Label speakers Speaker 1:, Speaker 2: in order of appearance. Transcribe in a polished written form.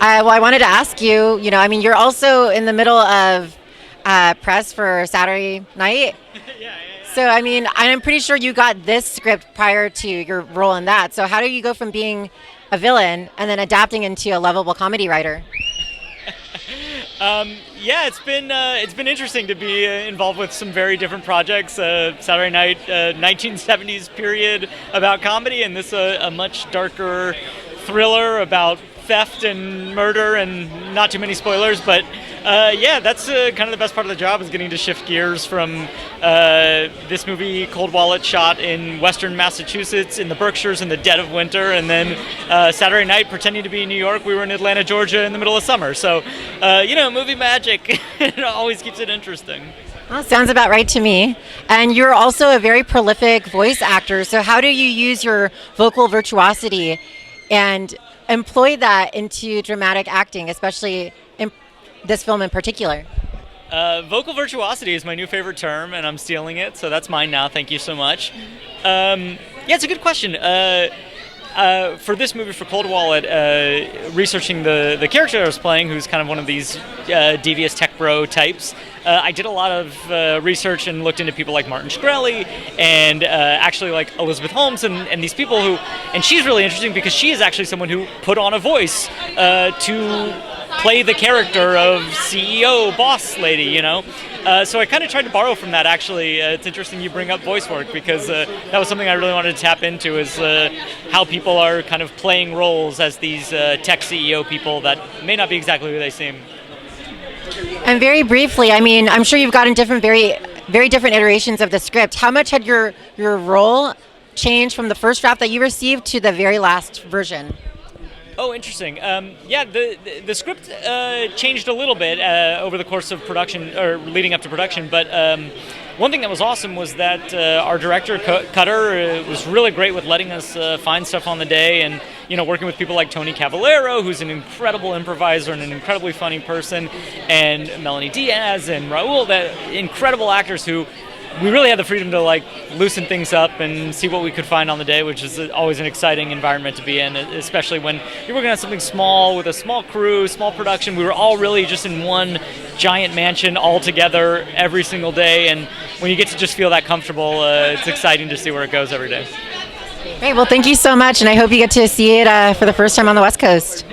Speaker 1: Well, I wanted to ask you, I mean, you're also in the middle of press for Saturday night.
Speaker 2: Yeah.
Speaker 1: So, I mean, I'm pretty sure you got this script prior to your role in that. So how do you go from being a villain and then adapting into a lovable comedy writer?
Speaker 2: Yeah, it's been interesting to be involved with some very different projects. Saturday Night, 1970s period about comedy, and this a much darker thriller about theft and murder, and not too many spoilers. But yeah, that's kind of the best part of the job, is getting to shift gears from this movie, Cold Wallet, shot in Western Massachusetts in the Berkshires in the dead of winter, and then Saturday night, pretending to be in New York, we were in Atlanta, Georgia in the middle of summer. So, movie magic, it always keeps it interesting.
Speaker 1: Well, sounds about right to me. And you're also a very prolific voice actor. So how do you use your vocal virtuosity and employ that into dramatic acting, especially in this film in particular?
Speaker 2: Vocal virtuosity is my new favorite term, and I'm stealing it, so that's mine now. Thank you so much. Yeah, it's a good question. For this movie, for Cold Wallet, researching the character I was playing, who's kind of one of these devious tech bro types, I did a lot of research and looked into people like Martin Shkreli and actually like Elizabeth Holmes and these people who, and she's really interesting because she is actually someone who put on a voice to play the character of CEO boss lady, So I kind of tried to borrow from that, actually. It's interesting you bring up voice work, because that was something I really wanted to tap into, is how people are kind of playing roles as these tech CEO people that may not be exactly who they seem.
Speaker 1: And very briefly, I mean, I'm sure you've gotten very different iterations of the script. How much had your role changed from the first draft that you received to the very last version?
Speaker 2: Oh, interesting. Yeah, the script changed a little bit over the course of production, or leading up to production, but one thing that was awesome was that our director, Cutter, was really great with letting us find stuff on the day, and working with people like Tony Cavallero, who's an incredible improviser and an incredibly funny person, and Melanie Diaz and Raul, that incredible actors who we really had the freedom to loosen things up and see what we could find on the day, which is always an exciting environment to be in, especially when you're working on something small with a small crew, small production. We were all really just in one giant mansion all together every single day, and when you get to just feel that comfortable, it's exciting to see where it goes every day.
Speaker 1: Great, well, thank you so much, and I hope you get to see it for the first time on the West Coast.